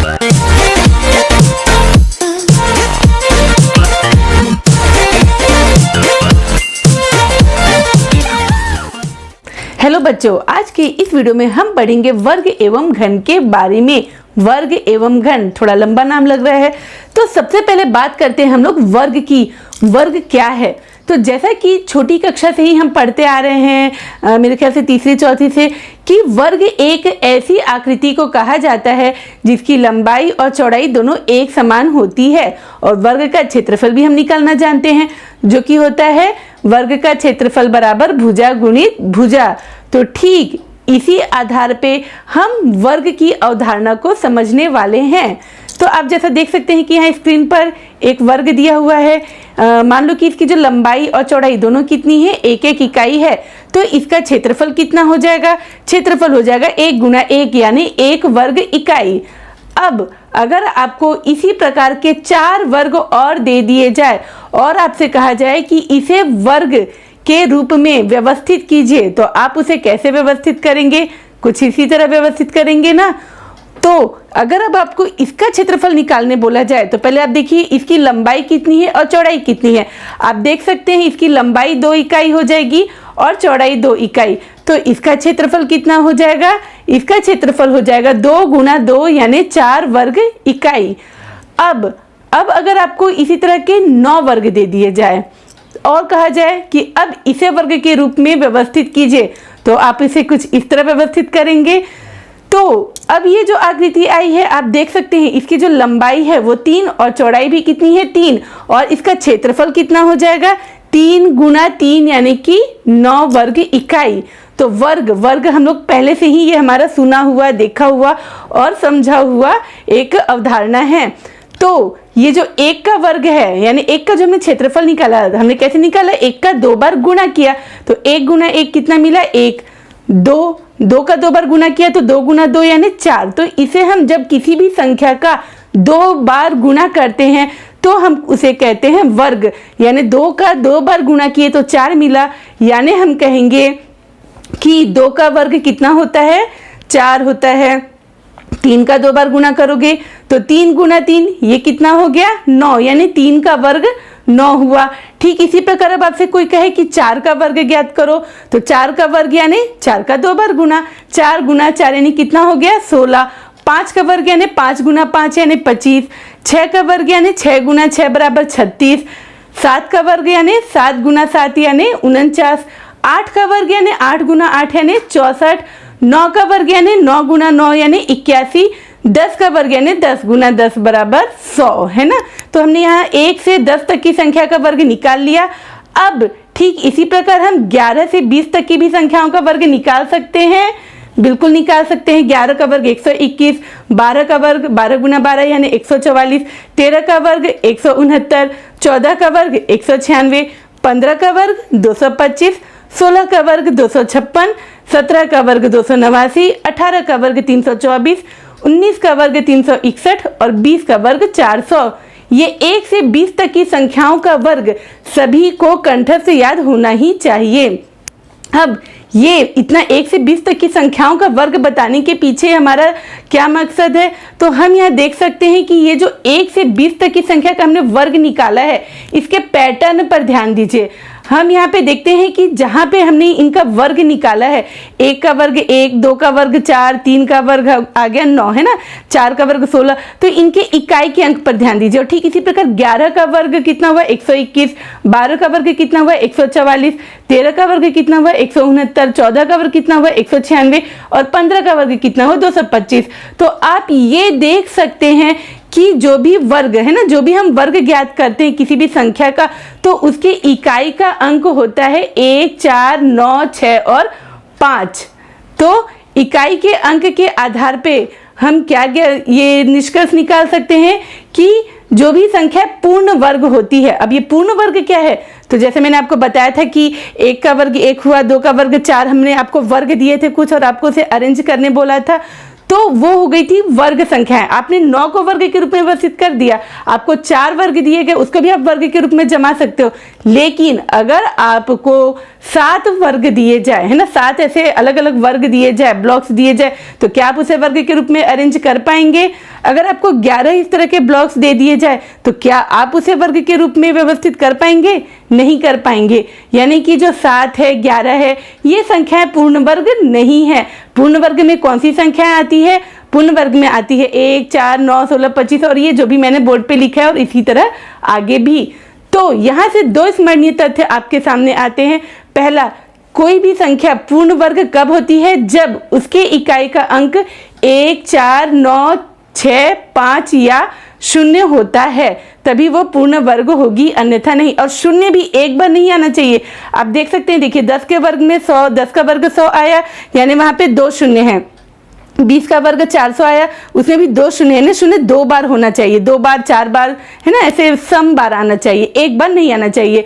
Hello बच्चों, आज की इस वीडियो में हम पढ़ेंगे वर्ग एवं घन के बारे में। वर्ग एवं घन थोड़ा लंबा नाम लग रहा है, तो सबसे पहले बात करते हैं हम लोग वर्ग की। वर्ग क्या है? तो जैसा कि छोटी कक्षा से ही हम पढ़ते आ रहे हैं, मेरे ख्याल से तीसरी चौथी से, कि वर्ग एक ऐसी आकृति को कहा जाता है जिसकी लंबाई और चौड़ाई दोनों एक समान होती है। और वर्ग का क्षेत्रफल भी हम निकालना जानते हैं, जो कि होता है वर्ग का क्षेत्रफल बराबर भुजा गुणित भुजा। तो ठीक इसी आधार पे हम वर्ग की अवधारणा को समझने वाले हैं। तो आप जैसा देख सकते हैं कि यहाँ स्क्रीन पर एक वर्ग दिया हुआ है। मान लो कि इसकी जो लंबाई और चौड़ाई दोनों कितनी है, एक एक इकाई है, तो इसका क्षेत्रफल कितना हो जाएगा? क्षेत्रफल हो जाएगा 1 गुना 1 यानी 1 वर्ग इकाई। अब अगर आपको इसी प्रकार के 4 वर्ग और दे दिए जाए और आपसे कहा जाए कि इसे वर्ग के रूप में व्यवस्थित कीजिए, तो आप उसे कैसे व्यवस्थित करेंगे? कुछ इसी तरह व्यवस्थित करेंगे ना। तो अगर अब आपको इसका क्षेत्रफल निकालने बोला जाए, तो पहले आप देखिए इसकी लंबाई कितनी है और चौड़ाई कितनी है। आप देख सकते हैं इसकी लंबाई 2 इकाई हो जाएगी और चौड़ाई 2 इकाई। तो इसका क्षेत्रफल कितना हो जाएगा? इसका क्षेत्रफल हो जाएगा 2 गुना 2 यानी 4 वर्ग इकाई। अब अगर आपको इसी तरह के 9 वर्ग दे दिए जाए और कहा जाए कि अब इसे वर्ग के रूप में व्यवस्थित कीजिए, तो आप इसे कुछ इस तरह व्यवस्थित करेंगे। तो अब ये जो आकृति आई है, आप देख सकते हैं इसकी जो लंबाई है वो 3 और चौड़ाई भी कितनी है? 3। और इसका क्षेत्रफल कितना हो जाएगा? 3 गुना 3 यानी कि 9 वर्ग इकाई। तो वर्ग हम लोग पहले से ही ये हमारा सुना हुआ, देखा हुआ और समझा हुआ एक अवधारणा है। तो ये जो 1 का वर्ग है, यानी 1 का जो हमने क्षेत्रफल निकाला, हमने कैसे निकाला? 1 का 2 बार गुणा किया, तो 1 गुना 1 कितना मिला? 1। 2 का 2 बार गुणा किया तो 2 गुना 2 यानी 4। तो इसे हम जब किसी भी संख्या का 2 बार गुणा करते हैं तो हम उसे कहते हैं वर्ग। यानी 2 का 2 बार गुणा किए तो 4 मिला, यानी हम कहेंगे कि 2 का वर्ग कितना होता है? 4 होता है। 3 का 2 बार गुणा करोगे तो 3 गुना 3 ये कितना हो गया? 9, यानी 3 का वर्ग 9 हुआ। ठीक इसी प्रकार अब आपसे कोई कहे कि 4 का वर्ग ज्ञात करो, तो 4 का वर्ग यानी 4 का 2 बार गुना, 4 गुना 4 यानी कितना हो गया? 16। 5 का वर्ग यानी 5 गुना 5 यानी 25। 6 का वर्ग यानी 6 गुना 6 बराबर 36। 7 का वर्ग यानी 7 गुना 7 यानी 49। 8 का वर्ग यानी 8 गुना 8 यानी 64। 9 का वर्ग यानी 9 गुना 9 यानी 81। 10 का वर्ग यानी 10 गुना 10 बराबर 100, है ना। तो हमने यहाँ 1 से 10 तक की संख्या का वर्ग निकाल लिया। अब ठीक इसी प्रकार हम 11 से 20 तक की भी संख्याओं का वर्ग निकाल सकते हैं, बिल्कुल निकाल सकते हैं। 11 का वर्ग 121, 12 का वर्ग 12 गुना 12 यानी 144, 13 का वर्ग 169, 14 का वर्ग 196, 15 का वर्ग 225, 16 का वर्ग 256, 17 का वर्ग 289, 18 का वर्ग 324, 19 का वर्ग 361 और 20 का वर्ग 400। ये 1 से 20 तक की संख्याओं का वर्ग सभी को कंठस्थ याद होना ही चाहिए। अब ये इतना 1 से 20 तक की संख्याओं का वर्ग बताने के पीछे हमारा क्या मकसद है? तो हम यहाँ देख सकते हैं कि ये जो 1 से 20 तक की संख्या का हमने वर्ग निकाला है, इसके पैटर्न पर ध्यान दीजिए। हम यहाँ पे देखते हैं कि जहाँ पे हमने इनका वर्ग निकाला है, 1 का वर्ग 1, 2 का वर्ग 4, 3 का वर्ग आ गया 9, है ना, 4 का वर्ग 16, तो इनके इकाई के अंक पर ध्यान दीजिए। और ठीक इसी प्रकार 11 का वर्ग कितना हुआ? 121, 12 का वर्ग कितना हुआ? 144, 13 का वर्ग कितना हुआ? 169, 14 का वर्ग कितना हुआ? 196 और 15 का वर्ग कितना हुआ? 225। तो आप ये देख सकते हैं कि जो भी वर्ग है ना, जो भी हम वर्ग ज्ञात करते हैं किसी भी संख्या का, तो उसके इकाई का अंक होता है 1, 4, 9, 6 और 5। तो इकाई के अंक के आधार पे हम क्या ये निष्कर्ष निकाल सकते हैं कि जो भी संख्या पूर्ण वर्ग होती है। अब ये पूर्ण वर्ग क्या है? तो जैसे मैंने आपको बताया था कि 1 का वर्ग 1 हुआ, 2 का वर्ग 4, हमने आपको वर्ग दिए थे कुछ और आपको उसे अरेंज करने बोला था, तो वो हो गई थी वर्ग संख्याएं। आपने 9 को वर्ग के रूप में व्यवस्थित कर दिया, आपको 4 वर्ग दिए गए, उसको भी आप वर्ग के रूप में जमा सकते हो। लेकिन अगर आपको 7 वर्ग दिए जाए, है ना, 7 ऐसे अलग अलग वर्ग दिए जाए, ब्लॉक्स दिए जाए, तो क्या आप उसे वर्ग के रूप में अरेंज कर पाएंगे? अगर आपको 11 इस तरह के ब्लॉक्स दे दिए जाए तो क्या आप उसे वर्ग के रूप में व्यवस्थित कर पाएंगे? नहीं कर पाएंगे। यानी कि जो 7 है, 11 है, ये संख्याएं पूर्ण वर्ग नहीं है। पूर्ण वर्ग में कौन सी संख्याएं आती है? पूर्ण वर्ग में आती है 1, 4, 9, 16, 25 और ये जो भी मैंने बोर्ड पे लिखा है और इसी तरह आगे भी। तो यहाँ से 2 स्मरणीय तथ्य आपके सामने आते हैं। पहला, कोई भी संख्या पूर्ण वर्ग कब होती है? जब उसके इकाई का अंक 1, 4, 9, 6, 5 या 0 होता है, तभी वो पूर्ण वर्ग होगी, अन्यथा नहीं। और 0 भी एक बार नहीं आना चाहिए। आप देख सकते हैं, देखिए 10 के वर्ग में 100, 10 का वर्ग 100 आया, यानी वहां पे 2 शून्य हैं। 20 का वर्ग 400 आया, उसमें भी 2 शून्य है ना, शून्य 2 बार होना चाहिए, 2 बार 4 बार है ना, ऐसे सम बार आना चाहिए, एक बार नहीं आना चाहिए।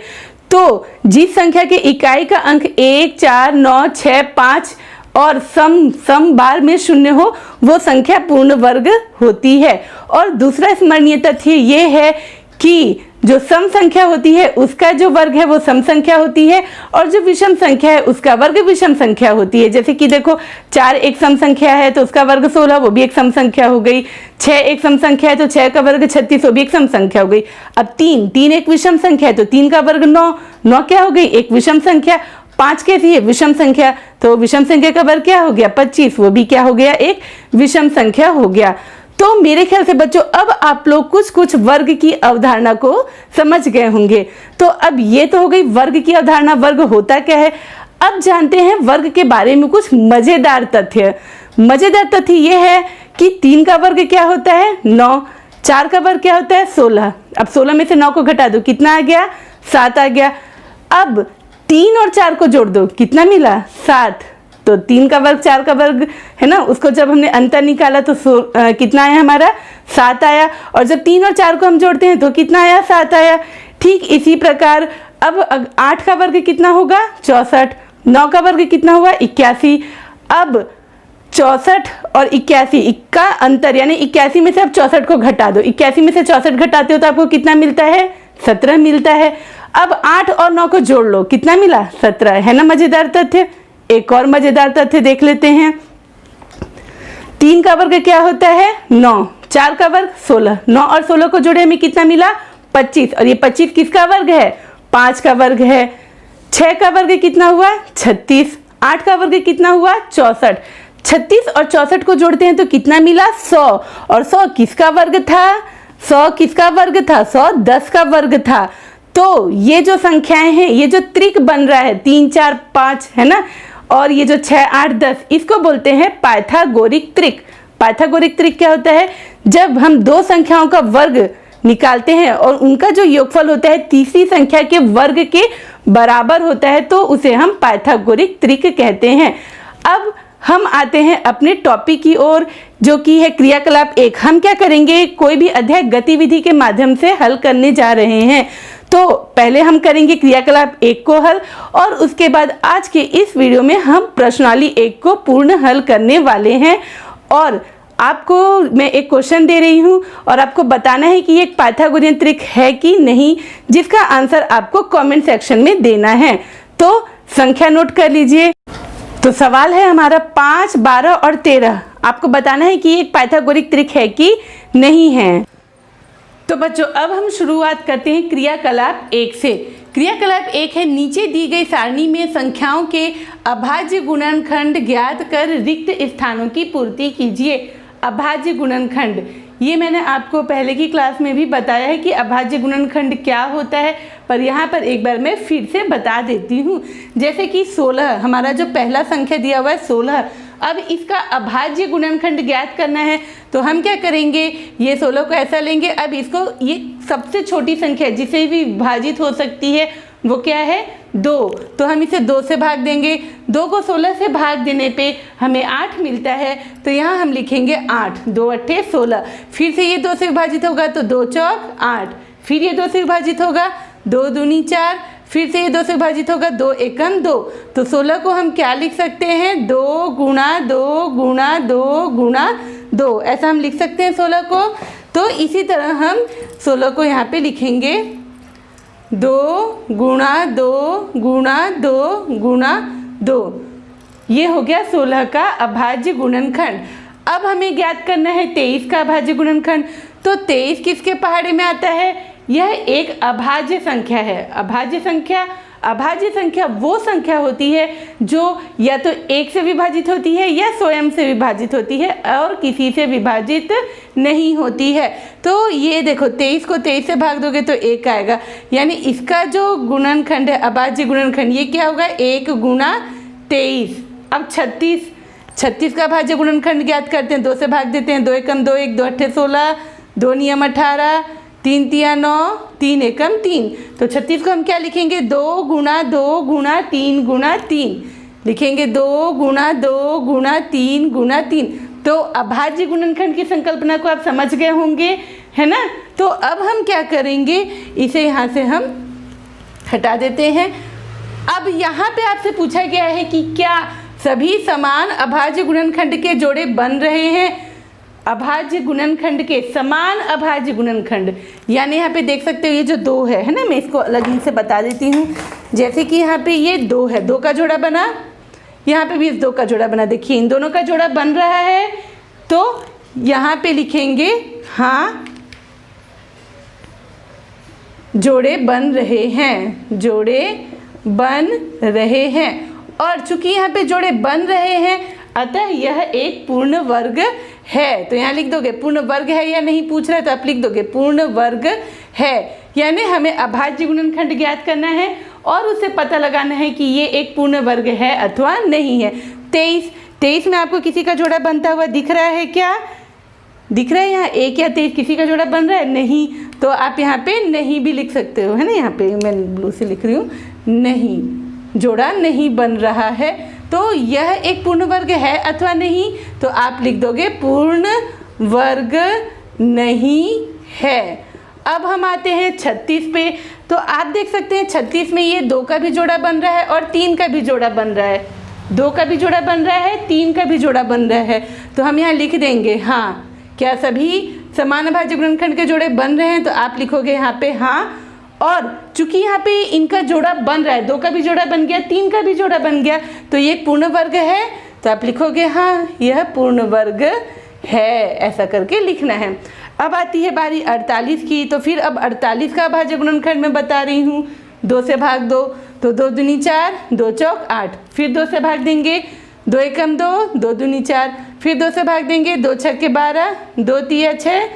तो जिस संख्या के इकाई का अंक 1, 4, 9, 6, 5 और सम बार में 0 हो, वो संख्या पूर्ण वर्ग होती है। और दूसरा स्मरणीय तथ्य ये है कि जो सम संख्या होती है उसका जो वर्ग है वो सम संख्या होती है, और जो विषम संख्या है उसका वर्ग विषम संख्या होती है। जैसे कि देखो 4 एक सम संख्या है तो उसका वर्ग 16, वो भी एक सम संख्या हो गई। 6 एक सम संख्या है तो 6 का वर्ग 36, वो भी एक सम संख्या हो गई। अब 3 एक विषम संख्या है तो 3 का वर्ग 9, 9 क्या हो गई? एक विषम संख्या। 5 कैसी है? विषम संख्या, तो विषम संख्या का वर्ग क्या हो गया? 25, वो भी क्या हो गया? एक विषम संख्या हो गया। तो मेरे ख्याल से बच्चों अब आप लोग कुछ वर्ग की अवधारणा को समझ गए होंगे। तो अब ये तो हो गई वर्ग की अवधारणा, वर्ग होता क्या है। अब जानते हैं वर्ग के बारे में कुछ मजेदार तथ्य। मजेदार तथ्य ये है कि 3 का वर्ग क्या होता है? 9। 4 का वर्ग क्या होता है? 16। अब 16 में से 9 को घटा दो, कितना आ गया? 7 आ गया। अब 3 और 4 को जोड़ दो, कितना मिला? 7। तो 3 का वर्ग 4 का वर्ग है ना, उसको जब हमने अंतर निकाला तो कितना आया हमारा? 7 आया। और जब 3 और 4 को हम जोड़ते हैं तो कितना आया? 7 आया। ठीक इसी प्रकार अब 8 का वर्ग कितना होगा? 64। 9 का वर्ग कितना हुआ? 81। अब 64 और 81 का अंतर, यानी 81 में से अब 64 को घटा दो। 81 में से 64 घटाते हो तो आपको कितना मिलता है? 17 मिलता है। अब 8 और 9 को जोड़ लो, कितना मिला? 17। है ना मजेदार तथ्य। एक और मजेदार तथ्य देख लेते हैं। 3 का वर्ग क्या होता है? 9। 4 का वर्ग 16। 9 और 16 को जोड़े हमें कितना मिला? 25। और ये 25 किसका वर्ग है? 5 का वर्ग है। 6 का वर्ग कितना हुआ? 36। 8 का वर्ग कितना हुआ? 64। 36 और 64 को जोड़ते हैं तो कितना मिला? 100। और 100 किसका वर्ग था? 100 किसका वर्ग था? 100 10 का वर्ग था। तो ये जो संख्याएं हैं, ये जो त्रिक बन रहा है 3, 4, 5 है ना, और ये जो 6, 8, 10, इसको बोलते हैं पाइथागोरिक त्रिक। पाइथागोरिक त्रिक क्या होता है? जब हम 2 संख्याओं का वर्ग निकालते हैं और उनका जो योगफल होता है तीसरी संख्या के वर्ग के बराबर होता है, तो उसे हम पाइथागोरिक त्रिक कहते हैं। अब हम आते हैं अपने टॉपिक की ओर, जो कि है क्रियाकलाप 1। हम क्या करेंगे? कोई भी अध्याय गतिविधि के माध्यम से हल करने जा रहे हैं। तो पहले हम करेंगे क्रियाकलाप 1 को हल, और उसके बाद आज के इस वीडियो में हम प्रश्नावली 1 को पूर्ण हल करने वाले हैं। और आपको मैं एक क्वेश्चन दे रही हूं और आपको बताना है कि ये एक पाइथागोरियन त्रिक है कि नहीं, जिसका आंसर आपको कमेंट सेक्शन में देना है। तो संख्या नोट कर लीजिए। तो सवाल है हमारा 5, 12 और 13। आपको बताना है कि ये एक पाइथागोरिक त्रिक है कि नहीं है। तो बच्चों अब हम शुरुआत करते हैं क्रियाकलाप 1 से। क्रियाकलाप 1 है, नीचे दी गई सारणी में संख्याओं के अभाज्य गुणनखंड ज्ञात कर रिक्त स्थानों की पूर्ति कीजिए। अभाज्य गुणनखंड, ये मैंने आपको पहले की क्लास में भी बताया है कि अभाज्य गुणनखंड क्या होता है, पर यहाँ पर एक बार मैं फिर से बता देती हूँ। जैसे कि 16, हमारा जो पहला संख्या दिया हुआ है 16, अब इसका अभाज्य गुणनखंड ज्ञात करना है तो हम क्या करेंगे? ये 16 को ऐसा लेंगे। अब इसको, ये सबसे छोटी संख्या जिसे भी विभाजित हो सकती है वो क्या है? 2। तो हम इसे 2 से भाग देंगे। 2 को 16 से भाग देने पे हमें 8 मिलता है, तो यहाँ हम लिखेंगे 8। 2 अट्ठे 16। फिर से ये 2 से विभाजित होगा तो 2 चौक 8। फिर ये 2 से विभाजित होगा, 2 दूनी 4। फिर से ये 2 से विभाजित होगा, 2 एकम 2। तो 16 को हम क्या लिख सकते हैं? 2 गुणा 2 गुणा 2 गुणा 2, ऐसा हम लिख सकते हैं 16 को। तो इसी तरह हम 16 को यहाँ पे लिखेंगे 2 गुणा 2 गुणा 2 गुणा 2। ये हो गया 16 का अभाज्य गुणनखंड। अब हमें ज्ञात करना है 23 का अभाज्य गुणनखंड। तो 23 किसके पहाड़े में आता है? यह एक अभाज्य संख्या है। अभाज्य संख्या वो संख्या होती है जो या तो 1 से विभाजित होती है या स्वयं से विभाजित होती है और किसी से विभाजित नहीं होती है। तो ये देखो 23 को 23 से भाग दोगे तो 1 आएगा, यानी इसका जो गुणनखंड है अभाज्य गुणनखंड ये क्या होगा? 1 गुणा 23। अब 36 का अभाज्य गुणनखंड ज्ञात करते हैं। 2 से भाग देते हैं। 2 एकम 2, 1 2 अट्ठे 16, 2 नियम 18, 3 तिया 9, 3 एकम 3। तो 36 को हम क्या लिखेंगे? 2 गुणा 2 गुणा 3 गुणा 3 लिखेंगे। 2 गुणा 2 गुणा 3 गुणा 3। तो अभाज्य गुणनखंड की संकल्पना को आप समझ गए होंगे, है ना। तो अब हम क्या करेंगे, इसे यहाँ से हम हटा देते हैं। अब यहाँ पे आपसे पूछा गया है कि क्या सभी समान अभाज्य गुणनखंड के जोड़े बन रहे हैं? अभाज्य गुणनखंड के समान अभाज्य गुणनखंड, यानी यहाँ पे देख सकते हो ये जो 2 है ना, मैं इसको अलग से बता देती हूँ। जैसे कि यहाँ पे ये 2 है, 2 का जोड़ा बना, यहाँ पे भी इस 2 का जोड़ा बना। देखिए इन दोनों का जोड़ा बन रहा है, तो यहाँ पे लिखेंगे हाँ जोड़े बन रहे हैं, जोड़े बन रहे हैं। और चूंकि यहाँ पे जोड़े बन रहे हैं अतः यह एक पूर्ण वर्ग है। तो यहाँ लिख दोगे पूर्ण वर्ग है या नहीं पूछ रहा है तो आप लिख दोगे पूर्ण वर्ग है। यानी हमें अभाज्य गुणनखंड ज्ञात करना है और उसे पता लगाना है कि ये एक पूर्ण वर्ग है अथवा नहीं है। 23 में आपको किसी का जोड़ा बनता हुआ दिख रहा है क्या? दिख रहा है यहाँ 1 या 23 किसी का जोड़ा बन रहा है? नहीं। तो आप यहाँ पे नहीं भी लिख सकते हो, है ना। यहाँ पे मैं ब्लू से लिख रही हूँ, नहीं, जोड़ा नहीं बन रहा है। तो यह एक पूर्ण वर्ग है अथवा नहीं, तो आप लिख दोगे पूर्ण वर्ग नहीं है। अब हम आते हैं 36 पे। तो आप देख सकते हैं 36 में ये 2 का भी जोड़ा बन रहा है और 3 का भी जोड़ा बन रहा है। 2 का भी जोड़ा बन रहा है, 3 का भी जोड़ा बन रहा है। तो हम यहाँ लिख देंगे हाँ। क्या सभी समान अभाज्य गुणनखंड के जोड़े बन रहे हैं? तो आप लिखोगे यहाँ पे हाँ। और चूंकि यहाँ पे इनका जोड़ा बन रहा है, 2 का भी जोड़ा बन गया, 3 का भी जोड़ा बन गया, तो ये पूर्ण वर्ग है। तो आप लिखोगे हाँ यह पूर्ण वर्ग है, ऐसा करके लिखना है। अब आती है बारी 48 की। तो फिर अब 48 का अभाज्य गुणनखंड मैं बता रही हूँ। 2 से भाग दो, तो 2 दूनी 4, 2 चौक 8। फिर 2 से भाग देंगे, 2 एकम 2, 2 दूनी 4। फिर 2 से भाग देंगे, 2 छक्के 12, 2 तिया 6,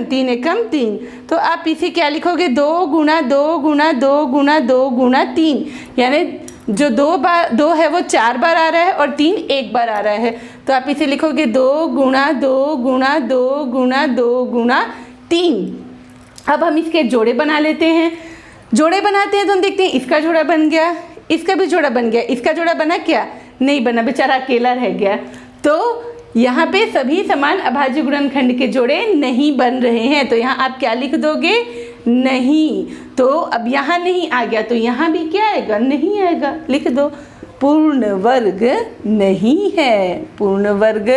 3 एकम 3। तो आप इसे क्या लिखोगे? 2 गुणा 2 गुणा 2 गुणा 2 गुणा 3, यानी जो 2 है वो 4 बार आ रहा है और 3 1 बार आ रहा है। तो आप इसे लिखोगे 2 गुणा 2 गुणा 2 गुणा 2 गुणा 3। अब हम इसके जोड़े बना लेते हैं। जोड़े बनाते हैं तो हम देखते हैं इसका जोड़ा बन गया, इसका भी जोड़ा बन गया। इसका जोड़ा बना क्या? नहीं बना, बेचारा अकेला रह गया। तो यहाँ पे सभी समान अभाज्य गुणनखंड के जोड़े नहीं बन रहे हैं। तो यहाँ आप क्या लिख दोगे? नहीं। तो अब यहाँ नहीं आ गया तो यहाँ भी क्या आएगा? नहीं आएगा। लिख दो पूर्ण वर्ग नहीं है, पूर्ण वर्ग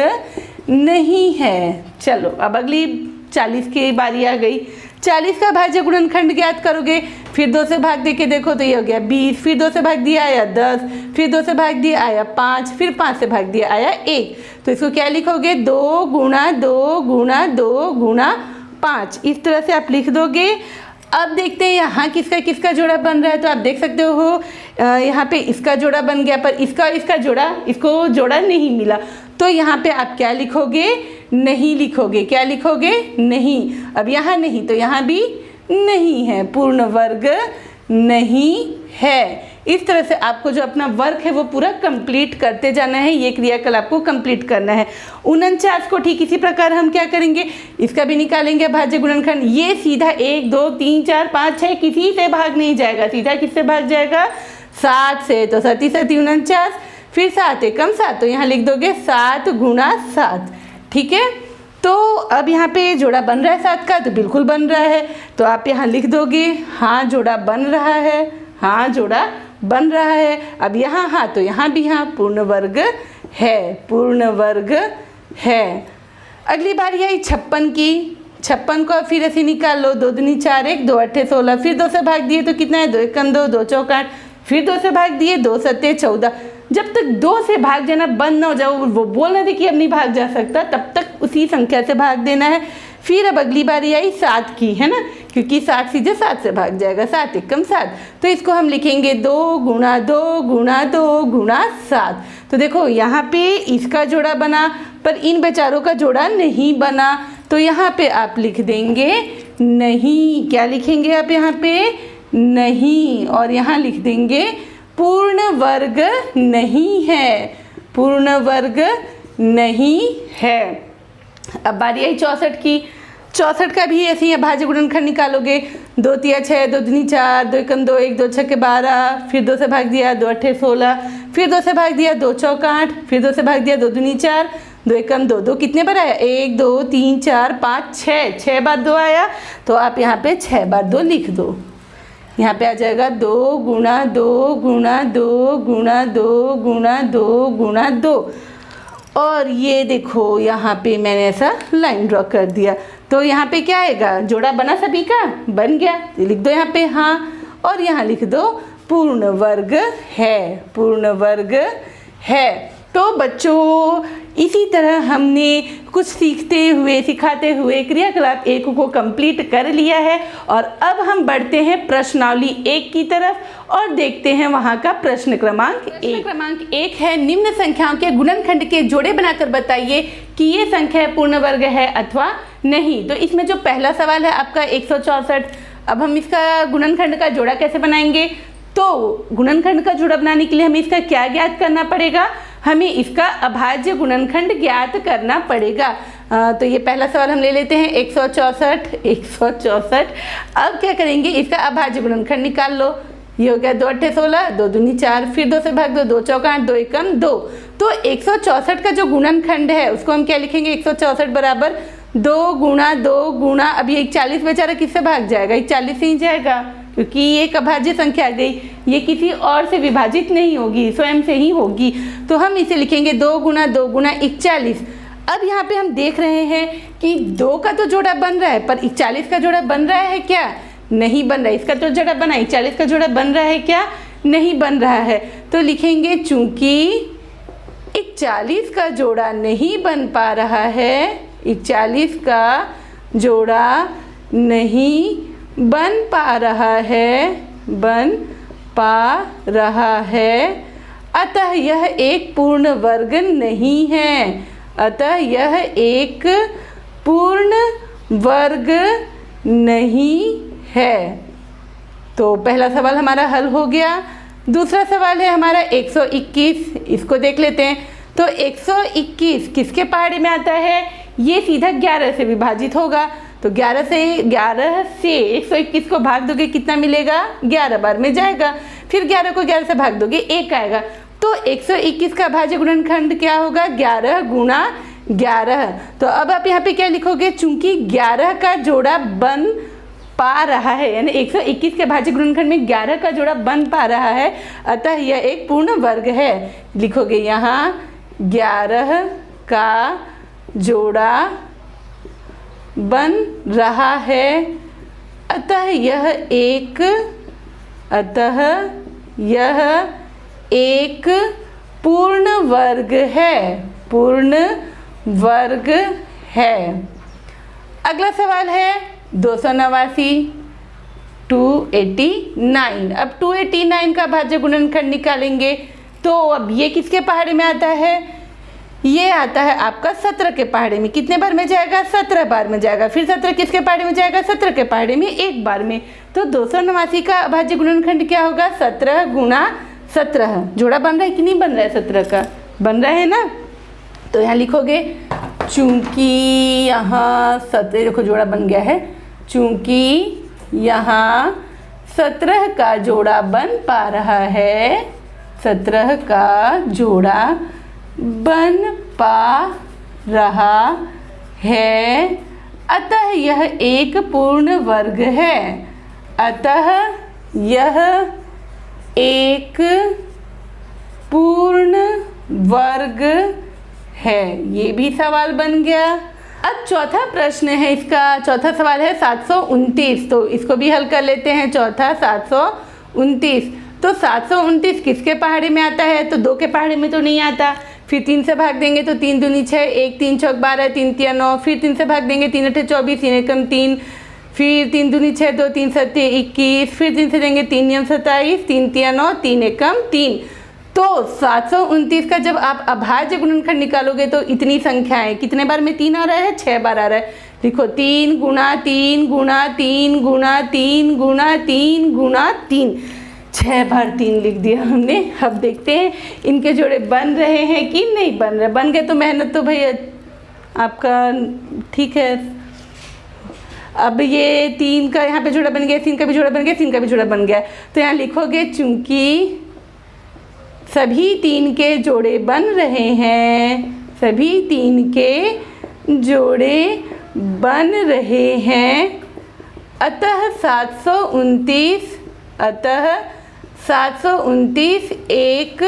नहीं है। चलो अब अगली 40 की बारी आ गई। 40 का अभाज्य गुणनखंड ज्ञात करोगे। फिर 2 से भाग दे के देखो तो ये हो गया 20। फिर 2 से भाग दिया आया 10। फिर 2 से भाग दिया आया 5। फिर 5 से भाग दिया आया 1। तो इसको क्या लिखोगे? 2 गुणा 2 गुणा 2 गुणा 5। इस तरह से आप लिख दोगे। अब देखते हैं यहाँ किसका किसका जोड़ा बन रहा है। तो आप देख सकते हो यहाँ पे इसका जोड़ा बन गया, पर इसका जोड़ा, इसको जोड़ा नहीं मिला। तो यहाँ पे आप क्या लिखोगे? नहीं लिखोगे। क्या लिखोगे? नहीं। अब यहाँ नहीं तो यहाँ भी नहीं है, पूर्ण वर्ग नहीं है। इस तरह से आपको जो अपना वर्क है वो पूरा कंप्लीट करते जाना है। ये क्रियाकलाप आपको कंप्लीट करना है। 49 को ठीक इसी प्रकार हम क्या करेंगे? इसका भी निकालेंगे अभाज्य गुणनखंड। ये सीधा 1 2 3 4 5 6 किसी से भाग नहीं जाएगा। सीधा किससे भाग जाएगा? 7 से। तो 7 7 49, फिर 7 एकम 7। तो यहाँ लिख दोगे 7 गुणा 7। ठीक है। तो अब यहाँ पे जोड़ा बन रहा है 7 का, तो बिल्कुल बन रहा है। तो आप यहाँ लिख दोगे हाँ जोड़ा बन रहा है, हाँ जोड़ा बन रहा है। अब यहाँ हाँ तो यहाँ भी हाँ, पूर्ण वर्ग है, पूर्ण वर्ग है। अगली बारी आई 56 की। 56 को फिर ऐसे निकाल लो। 2 दूनी 4 1, 2 अट्ठे 16। फिर 2 से भाग दिए तो कितना है? 2 एकम 2, 2 चौक 8। फिर 2 से भाग दिए, 2 सत्ते 14। जब तक 2 से भाग जाना बंद ना हो जाए, वो बोलना दे कि अब नहीं भाग जा सकता, तब तक उसी संख्या से भाग देना है। फिर अब अगली बारी आई 7 की, है ना, क्योंकि 7 सीधे 7 से भाग जाएगा, 7 एकम 7। तो इसको हम लिखेंगे 2 गुणा 2 गुणा 2 गुणा 7। तो देखो यहाँ पे इसका जोड़ा बना, पर इन बेचारों का जोड़ा नहीं बना। तो यहाँ पे आप लिख देंगे नहीं। क्या लिखेंगे आप यहाँ पे? नहीं। और यहाँ लिख देंगे पूर्ण वर्ग नहीं है, पूर्ण वर्ग नहीं है। अब बारी आई 64 की। 64 का भी ऐसे ही अभाज्य गुणनखंड निकालोगे। 2 तिया 6, 2 दूनी 4, 2 एकम 2, 1 2 छक्के 12, फिर 2 से भाग दिया, 2 अट्ठे 16, फिर 2 से भाग दिया, 2 चौक 8, फिर 2 से भाग दिया, 2 दूनी 4, 2 एकम 2, 2 कितने बार आया? 1 2 3 4 5 6, 6 बार 2 आया। तो आप यहाँ पे 6 बार 2 लिख दो। यहाँ पे आ जाएगा 2 गुणा 2 गुणा 2 गुणा 2 गुणा 2 गुणा 2। और ये देखो यहाँ पे मैंने ऐसा लाइन ड्रॉ कर दिया। तो यहाँ पे क्या आएगा? जोड़ा बना सभी का? बन गया। तो लिख दो यहाँ पे हाँ, और यहाँ लिख दो पूर्ण वर्ग है, पूर्ण वर्ग है। तो बच्चों इसी तरह हमने कुछ सीखते हुए सिखाते हुए क्रियाकलाप 1 को कंप्लीट कर लिया है। और अब हम बढ़ते हैं प्रश्नावली 1 की तरफ और देखते हैं वहाँ का प्रश्न क्रमांक 1। क्रमांक 1 है, निम्न संख्याओं के गुणनखंड के जोड़े बनाकर बताइए कि ये संख्या पूर्ण वर्ग है अथवा नहीं। तो इसमें जो पहला सवाल है आपका 164। अब हम इसका गुणनखंड का जोड़ा कैसे बनाएंगे? तो गुणनखंड का जोड़ा बनाने के लिए हमें इसका क्या ज्ञात करना पड़ेगा? हमें इसका अभाज्य गुणनखंड ज्ञात करना पड़ेगा। तो ये पहला सवाल हम ले लेते हैं 164। अब क्या करेंगे? इसका अभाज्य गुणनखंड निकाल लो। ये हो गया 2 अट्ठे 16, 2 दूनी 4, फिर 2 से भाग दो, 2 चौक 8, 2 एकम 2। तो 164 का जो गुणनखंड है उसको हम क्या लिखेंगे? 164 बराबर 2 गुणा 2 गुणा, अब ये 41 बेचारा किससे भाग जाएगा? 41 से ही जाएगा, क्योंकि ये एक अभाज्य संख्या आ गई, ये किसी और से विभाजित नहीं होगी, स्वयं से ही होगी। तो हम इसे लिखेंगे 2 गुणा 2 गुणा 41। अब यहाँ पे हम देख रहे हैं कि 2 का तो जोड़ा बन रहा है, पर 41 का जोड़ा बन रहा है क्या? नहीं बन रहा है। इसका तो जोड़ा बना, 41 का जोड़ा बन रहा है क्या? नहीं बन रहा है। तो लिखेंगे चूंकि 41 का जोड़ा नहीं बन पा रहा है, 41 का जोड़ा नहीं बन पा रहा है, बन पा रहा है, अतः यह एक पूर्ण वर्ग नहीं है, अतः यह एक पूर्ण वर्ग नहीं है। तो पहला सवाल हमारा हल हो गया। दूसरा सवाल है हमारा 121। इसको देख लेते हैं। तो 121 किसके पहाड़े में आता है? ये सीधा 11 से विभाजित होगा। तो 11 से 121 को भाग दोगे कितना मिलेगा? 11 बार में जाएगा। फिर 11 को 11 से भाग दोगे 1 आएगा। तो 121 का अभाज्य गुणनखंड क्या होगा? 11 गुणा 11। तो अब आप यहाँ पे क्या लिखोगे? चूंकि 11 का जोड़ा बन पा रहा है, यानी 121 के अभाज्य गुणनखंड में 11 का जोड़ा बन पा रहा है, अतः यह एक पूर्ण वर्ग है। लिखोगे यहाँ 11 का जोड़ा बन रहा है, अतः यह एक पूर्ण वर्ग है, पूर्ण वर्ग है। अगला सवाल है 289, 289। अब 289 का अभाज्य गुणनखंड निकालेंगे। तो अब ये किसके पहाड़े में आता है? ये आता है आपका 17 के पहाड़े में। कितने बार में जाएगा? 17 बार में जाएगा। फिर 17 किसके पहाड़े में जाएगा? 17 के पहाड़े में 1 बार में। तो 289 का अभाज्य गुणनखंड क्या होगा? 17 गुणा 17। जोड़ा बन रहा है कि नहीं बन रहा है? 17 का बन रहा है ना। तो यहाँ लिखोगे चूंकि यहाँ 17, देखो जोड़ा बन गया है। चूंकि यहाँ 17 का जोड़ा बन पा रहा है, 17 का जोड़ा बन पा रहा है, अतः यह एक पूर्ण वर्ग है, अतः यह एक पूर्ण वर्ग है। ये भी सवाल बन गया। अब चौथा प्रश्न है, इसका चौथा सवाल है 729। तो इसको भी हल कर लेते हैं। चौथा 729। तो 729 किसके पहाड़े में आता है? तो 2 के पहाड़े में तो नहीं आता। फिर 3 से भाग देंगे तो 3 दूनी 6, 1 3 चौक 12, 3 तिया 9, फिर 3 से भाग देंगे 3 अठे 24, 3 एकम 3, फिर 3 दूनी 6, 2 3 सत्ते 21, फिर 3 से देंगे 3 नियम 27, 3 तिया 9, 3 एकम 3। तो 729 का जब आप अभाज्य गुणनखंड निकालोगे तो इतनी संख्याएं, कितने बार में 3 आ रहा है? 6 बार आ रहा है। लिखो 3 गुणा 3 गुणा 3 गुणा 3 गुणा 3 गुणा 3, 6 बार 3 लिख दिया हमने। अब देखते हैं इनके जोड़े बन रहे हैं कि नहीं बन रहे। बन गए तो मेहनत तो भाई आपका ठीक है। अब ये 3 का यहाँ पे जोड़ा बन गया, 3 का भी जोड़ा बन गया, 3 का भी जोड़ा बन गया। तो यहाँ लिखोगे चूंकि सभी 3 के जोड़े बन रहे हैं, सभी 3 के जोड़े बन रहे हैं, अतः 729 एक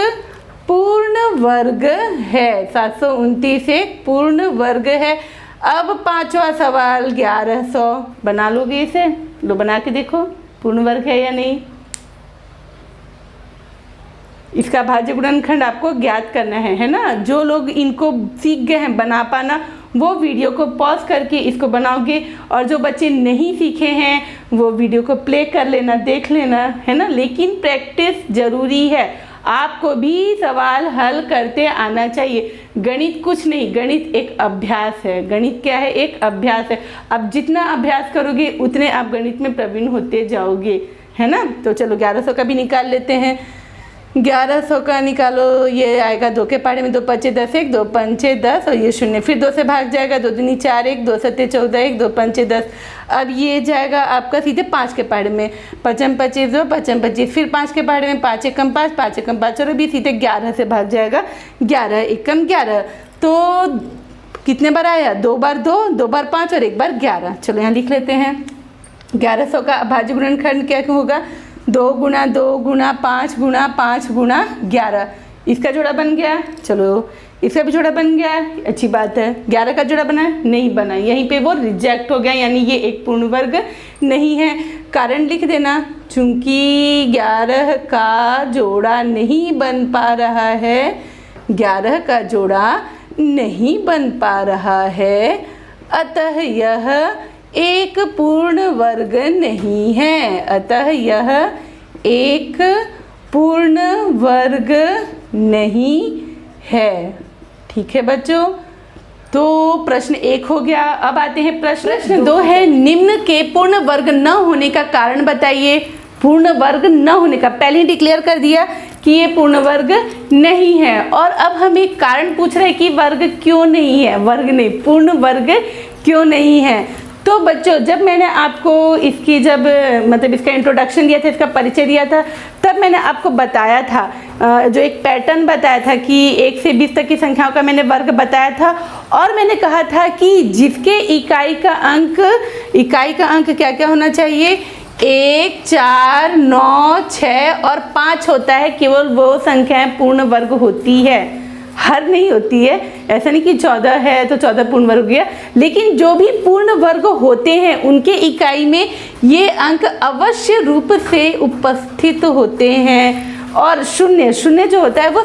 पूर्ण वर्ग है। 729 एक पूर्ण वर्ग है। अब 5वां सवाल 1100, बना लोगे इसे? लो बना के देखो पूर्ण वर्ग है या नहीं। इसका भाज्य गुणनखंड आपको ज्ञात करना है ना। जो लोग इनको सीख गए हैं बना पाना, वो वीडियो को पॉज करके इसको बनाओगे, और जो बच्चे नहीं सीखे हैं वो वीडियो को प्ले कर लेना, देख लेना, है ना। लेकिन प्रैक्टिस जरूरी है, आपको भी सवाल हल करते आना चाहिए। गणित कुछ नहीं, गणित एक अभ्यास है। गणित क्या है? एक अभ्यास है। अब जितना अभ्यास करोगे उतने आप गणित में प्रवीण होते जाओगे, है ना। तो चलो 1100 का भी निकाल लेते हैं। 1100 का निकालो, ये आएगा 2 के पहाड़े में 2 5 10, 1 2 5 10 और ये 0, फिर 2 से भाग जाएगा, 2 दूनी 4, 1 2 7 14, 1 2 5 10। अब ये जाएगा आपका सीधे 5 के पहाड़े में, 5 25 2 5 25, फिर 5 के पहाड़े में 5 एकम 5 5 एकम 5 और भी सीधे 11 से भाग जाएगा, 11 एकम 11। तो कितने बार आया? 2 बार 2, 2 बार 5 और 1 बार 11। चलो यहाँ लिख लेते हैं। 1100 का अभाज्य गुणनखंड क्या होगा? 2 गुणा 2 गुणा 5 गुणा 5 गुणा 11। इसका जोड़ा बन गया, चलो इसका भी जोड़ा बन गया, अच्छी बात है। 11 का जोड़ा बना? नहीं बना, यहीं पे वो रिजेक्ट हो गया, यानी ये एक पूर्ण वर्ग नहीं है। कारण लिख देना, चूंकि 11 का जोड़ा नहीं बन पा रहा है, 11 का जोड़ा नहीं बन पा रहा है, अतः यह एक पूर्ण वर्ग नहीं है। अतः यह एक पूर्ण वर्ग नहीं है। ठीक है बच्चों, तो प्रश्न 1 हो गया। अब आते हैं प्रश्न 2 है, निम्न के पूर्ण वर्ग न होने का कारण बताइए। पूर्ण वर्ग न होने का पहले ही डिक्लेयर कर दिया कि ये पूर्ण वर्ग नहीं है, और अब हम एक कारण पूछ रहे हैं कि वर्ग क्यों नहीं है, वर्ग नहीं पूर्ण वर्ग क्यों नहीं है। तो बच्चों जब मैंने आपको इसकी मतलब इसका इंट्रोडक्शन दिया था, इसका परिचय दिया था, तब मैंने आपको बताया था, जो एक पैटर्न बताया था कि 1 से 20 तक की संख्याओं का मैंने वर्ग बताया था, और मैंने कहा था कि जिसके इकाई का अंक क्या क्या होना चाहिए? 1 4 9 6 और 5 होता है। केवल वो संख्याएं पूर्ण वर्ग होती है, हर नहीं होती है। ऐसा नहीं कि 14 है तो 14 पूर्ण वर्ग हो गया, लेकिन जो भी पूर्ण वर्ग होते हैं उनके इकाई में ये अंक अवश्य रूप से उपस्थित होते हैं। और शून्य जो होता है वो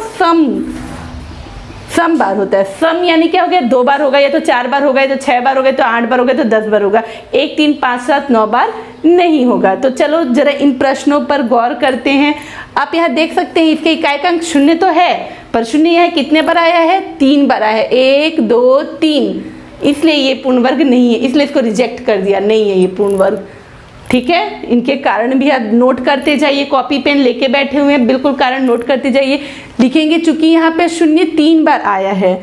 सम बार होता है। सम यानी क्या हो गया? 2 बार होगा, या तो 4 बार होगा, या तो 6 बार होगा, तो 8 बार होगा, तो 10 बार होगा। 1 3 5 7 9 बार नहीं होगा। तो चलो जरा इन प्रश्नों पर गौर करते हैं। आप यहाँ देख सकते हैं इसके इकाई का अंक 0 तो है, पर 0 यहाँ कितने बार आया है? 3 बार आया है, 1 2 3, इसलिए ये पूर्ण वर्ग नहीं है, इसलिए इसको रिजेक्ट कर दिया, नहीं है ये पूर्ण वर्ग। ठीक है, इनके कारण भी आप नोट करते जाइए, कॉपी पेन लेके बैठे हुए हैं, बिल्कुल कारण नोट करते जाइए, लिखेंगे। चूंकि यहाँ पे 0 3 बार आया है,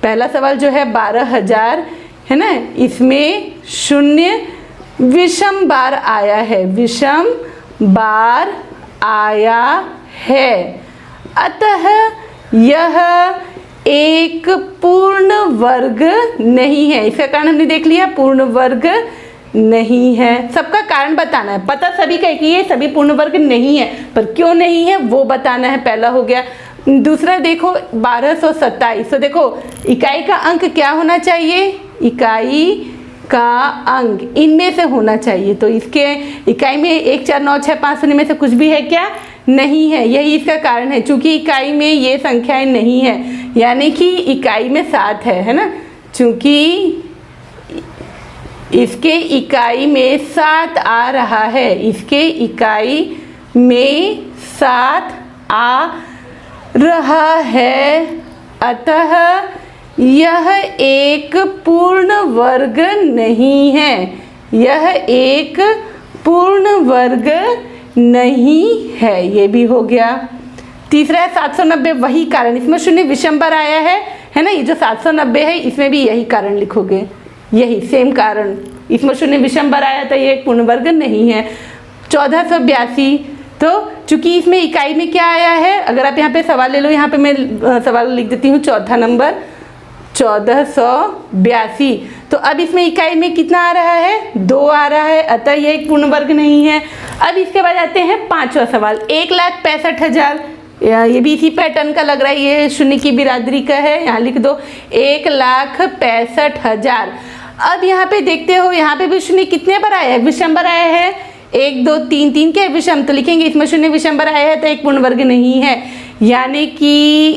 पहला सवाल जो है 12,000 है ना, इसमें 0 विषम बार आया है, विषम बार आया है, अतः यह एक पूर्ण वर्ग नहीं है। इसका कारण हमने देख लिया, पूर्ण वर्ग नहीं है। सबका कारण बताना है, पता सभी का है कि ये सभी पूर्ण वर्ग नहीं है, पर क्यों नहीं है वो बताना है, पहला हो गया। दूसरा देखो 1227, तो देखो इकाई का अंक क्या होना चाहिए? इकाई का अंक इनमें से होना चाहिए। तो इसके इकाई में 1 4 9 6 5 0 में से कुछ भी है क्या? नहीं है, यही इसका कारण है। चूंकि इकाई में ये संख्याएं नहीं है, यानी कि इकाई में 7 है ना, चूंकि इसके इकाई में 7 आ रहा है, इसके इकाई में 7 आ रहा है, अतः यह एक पूर्ण वर्ग नहीं है, यह एक पूर्ण वर्ग नहीं है। ये भी हो गया। तीसरा है 790, वही कारण, इसमें शून्य विषमबर आया है ना, ये जो 790 है इसमें भी यही कारण लिखोगे, यही सेम कारण, इसमें शून्य विषमबर आया था, ये एक पूर्ण वर्ग नहीं है। 1482, तो चूंकि इसमें इकाई में क्या आया है, अगर आप यहाँ पे सवाल ले लो, यहाँ पे मैं सवाल लिख देती हूँ, चौथा नंबर 1482। तो अब इसमें इकाई में कितना आ रहा है, 2 आ रहा है, अतः यह एक पूर्ण वर्ग नहीं है। अब इसके बाद आते हैं पांचवा सवाल, 1,65,000, ये भी इसी पैटर्न का लग रहा है, ये शून्य की बिरादरी का है, यहाँ लिख दो 1,65,000। अब यहाँ पे देखते हो, यहाँ पे भी शून्य कितने बार आया है, विषमबर आया है, 1 2 3 3 के विषम, तो लिखेंगे इसमें शून्य विषमबर आया है तो एक पूर्ण वर्ग नहीं है, यानी कि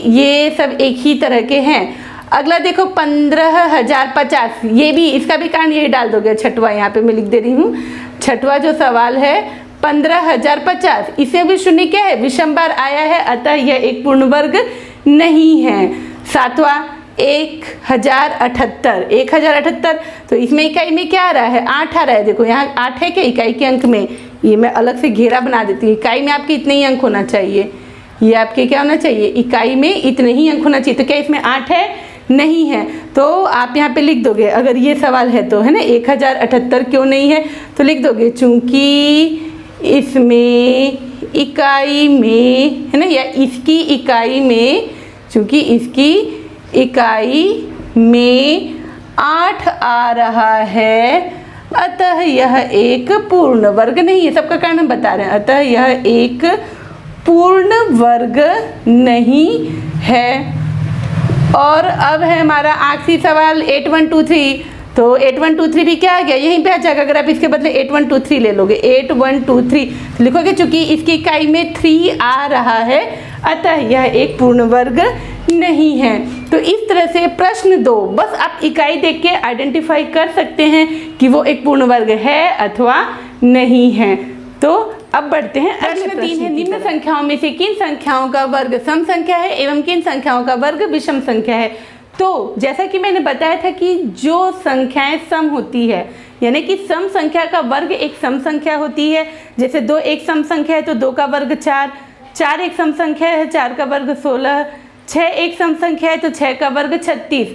ये सब एक ही तरह के हैं। अगला देखो 15,050, ये भी, इसका भी कारण यही डाल दोगे, छठवा यहाँ पे मैं लिख दे रही हूँ, छठवा जो सवाल है 15,050, इसमें भी शून्य क्या है, विषमबर आया है, अतः यह एक पूर्ण वर्ग नहीं है। सातवां 1,078, 1,078, तो इसमें इकाई में क्या आ रहा है, 8 आ रहा है, देखो यहाँ 8 है क्या इकाई के अंक में, ये मैं अलग से घेरा बना देती हूँ, इकाई में आपके इतने ही अंक होना चाहिए, ये आपके क्या होना चाहिए, इकाई में इतने ही अंक होना चाहिए, तो क्या इसमें 8 है, नहीं है, तो आप यहाँ पे लिख दोगे, अगर ये सवाल है तो, है ना, 1,078 क्यों नहीं है, तो लिख दोगे चूंकि इसमें इकाई में, है ना, या इसकी इकाई में, चूंकि इसकी इकाई में 8 आ रहा है, अतः यह एक पूर्ण वर्ग नहीं है, सबका कारण हम बता रहे हैं, अतः यह एक पूर्ण वर्ग नहीं है। और अब है हमारा आखिरी सवाल 8123, तो 8123 भी क्या आ गया, यहीं पे आ जाएगा, अगर आप इसके बदले 8123 ले लोगे, 8123 लिखोगे, चूंकि इसकी इकाई में 3 आ रहा है, अतः यह एक पूर्ण वर्ग नहीं है। तो इस तरह से प्रश्न 2, बस आप इकाई देख के आइडेंटिफाई कर सकते हैं कि वो एक पूर्ण वर्ग है अथवा नहीं है। तो अब बढ़ते हैं प्रश्न 3 है, निम्न संख्याओं में से किन संख्याओं का वर्ग सम संख्या है एवं किन संख्याओं का वर्ग विषम संख्या है। तो जैसा कि मैंने बताया था कि जो संख्याएं सम होती है, यानी कि सम संख्या का वर्ग एक सम संख्या होती है, जैसे 2 एक सम संख्या है तो 2 का वर्ग 4, 4 एक सम संख्या है 4 का वर्ग 16, 6 एक सम संख्या है तो 6 का वर्ग 36।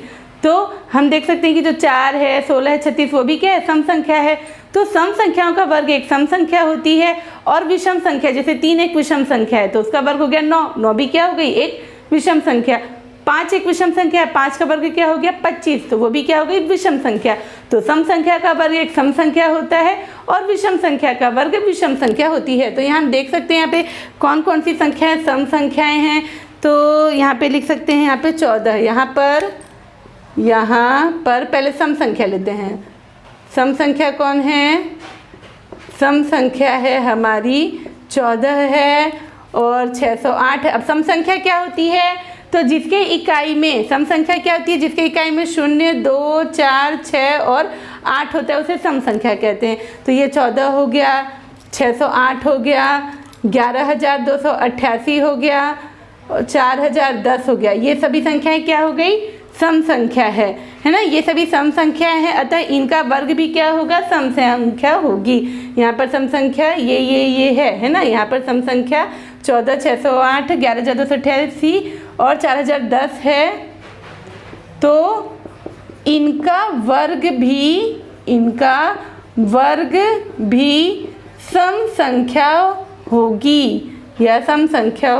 तो हम देख सकते हैं कि जो 4 है, 16 है, 36 वो भी क्या है, सम संख्या है। तो सम संख्याओं का वर्ग एक सम संख्या होती है, और विषम संख्या जैसे 3 एक विषम संख्या है तो उसका वर्ग हो गया 9, 9 भी क्या हो गई, एक विषम संख्या। 5 एक विषम संख्या है, 5 का वर्ग क्या हो गया 25, तो वो भी क्या हो गई, विषम संख्या। तो सम संख्या का वर्ग एक सम संख्या होता है और विषम संख्या का वर्ग विषम संख्या होती है। तो यहाँ हम देख सकते हैं यहाँ पे कौन कौन सी संख्याएं सम संख्याएं हैं। तो यहाँ पे लिख सकते हैं, यहाँ पे 14, यहाँ पर पहले सम संख्या लेते हैं। सम संख्या कौन है, सम संख्या है हमारी 14 है और 608 है। अब सम संख्या क्या होती है, तो जिसके इकाई में, सम संख्या क्या होती है, जिसके इकाई में 0, 2, 4, 6 और 8 होता है उसे सम संख्या कहते हैं। तो ये 14 हो गया, 608 हो गया, 11,288 हो गया और 4,010 हो गया। ये सभी संख्याएं क्या हो गई, सम संख्या है ना, ये सभी सम संख्याएं हैं, अतः इनका वर्ग भी क्या होगा, सम संख्या होगी। यहाँ पर सम संख्या ये है ना, यहाँ पर सम संख्या 14, 608, 11,288 और 4,010 है। तो इनका वर्ग भी सम संख्या होगी या सम संख्या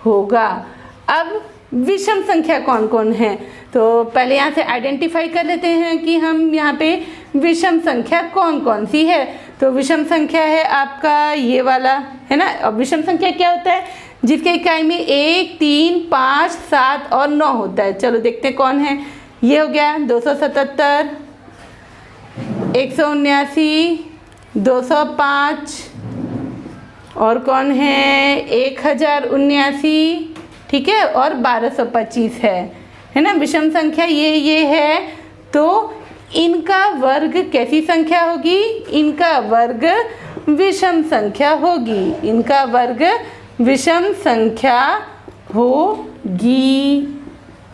होगा। अब विषम संख्या कौन कौन है, तो पहले यहाँ से आइडेंटिफाई कर लेते हैं कि हम यहाँ पे विषम संख्या कौन कौन सी है। तो विषम संख्या है आपका ये वाला, है ना। अब विषम संख्या क्या होता है, जिसके इकाई में 1, 3, 5, 7 और 9 होता है। चलो देखते हैं कौन है। ये हो गया 277, 179, 205, और कौन है 1079, ठीक है, और 1225 है ना। विषम संख्या ये है, तो इनका वर्ग कैसी संख्या होगी? इनका वर्ग विषम संख्या होगी, इनका वर्ग विषम संख्या होगी।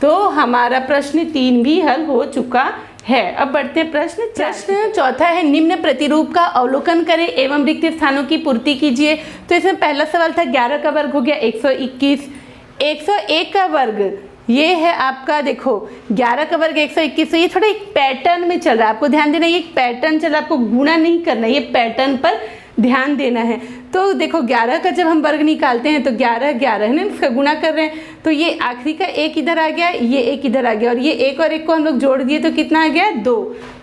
तो हमारा प्रश्न 3 भी हल हो चुका है। अब बढ़ते हैं प्रश्न चौथा है, निम्न प्रतिरूप का अवलोकन करें एवं रिक्त स्थानों की पूर्ति कीजिए। तो इसमें पहला सवाल था 11 का वर्ग हो गया 121, 101 का वर्ग ये है आपका, देखो 11 का वर्ग 121, तो ये थोड़ा एक पैटर्न में चल रहा है, आपको ध्यान देना, ये एक पैटर्न चल रहा है, आपको गुणा नहीं करना, ये पैटर्न पर ध्यान देना है। तो देखो 11 का जब हम वर्ग निकालते हैं तो 11 11 है ना, इसका गुणा कर रहे हैं, तो ये आखिरी का एक इधर आ गया, ये एक इधर आ गया, और ये एक और एक को हम लोग जोड़ दिए तो कितना आ गया 2।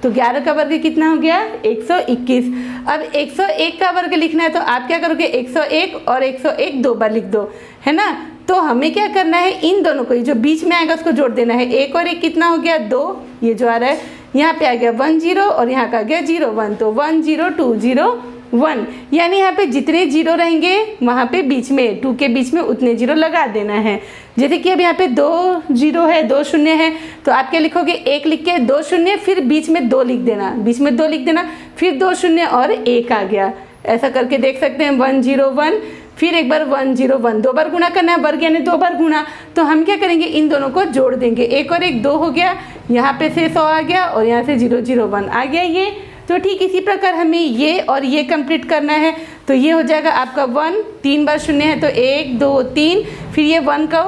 तो 11 का वर्ग कितना हो गया 121। अब 101 का वर्ग लिखना है तो आप क्या करोगे 101 और 101 2 बार लिख दो, है ना। तो हमें क्या करना है, इन दोनों को, जो बीच में आएगा उसको जोड़ देना है। एक और एक कितना हो गया 2, ये जो आ रहा है यहाँ पे आ गया 1 0 और यहाँ का आ गया 0 1, तो 1 0 2 0 1, यानी यहाँ पे जितने जीरो रहेंगे वहाँ पे बीच में 2 के बीच में उतने जीरो लगा देना है। जैसे कि अब यहाँ पे 2 0 है 2 0 है, तो आप क्या लिखोगे 1 लिख के 2 0 फिर बीच में 2 लिख देना, बीच में 2 लिख देना, फिर 2 0 और 1 आ गया। ऐसा करके देख सकते हैं 1 0 1, फिर एक बार 1 0 1, 2 बार गुणा करना है, वर्ग यानी 2 बार गुणा। तो हम क्या करेंगे, इन दोनों को जोड़ देंगे, 1 और 1 2 हो गया, यहाँ पे से 100 आ गया और यहाँ से 0 0 1 आ गया ये। तो ठीक इसी प्रकार हमें ये और ये कंप्लीट करना है। तो ये हो जाएगा आपका 1, 3 बार 0 है तो 1 2 3, फिर ये 1 का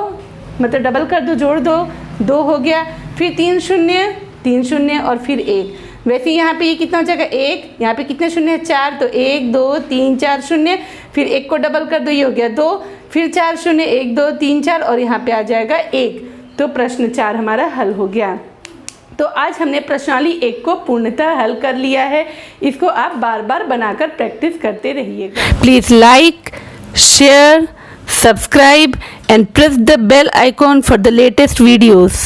मतलब डबल कर दो, जोड़ दो, 2 हो गया, फिर 3 0 और फिर 1। वैसे यहाँ पे ये कितना हो जाएगा 1, यहाँ पे कितने शून्य है 4, तो 1 2 3 4 0, फिर 1 को डबल कर दो, ये हो गया 2, फिर 4 0 1 2 3 4 और यहाँ पे आ जाएगा 1। तो प्रश्न 4 हमारा हल हो गया। तो आज हमने प्रश्नावली 1 को पूर्णतः हल कर लिया है। इसको आप बार बार बनाकर प्रैक्टिस करते रहिएगा। Please like, share, subscribe and press the bell icon for the latest videos.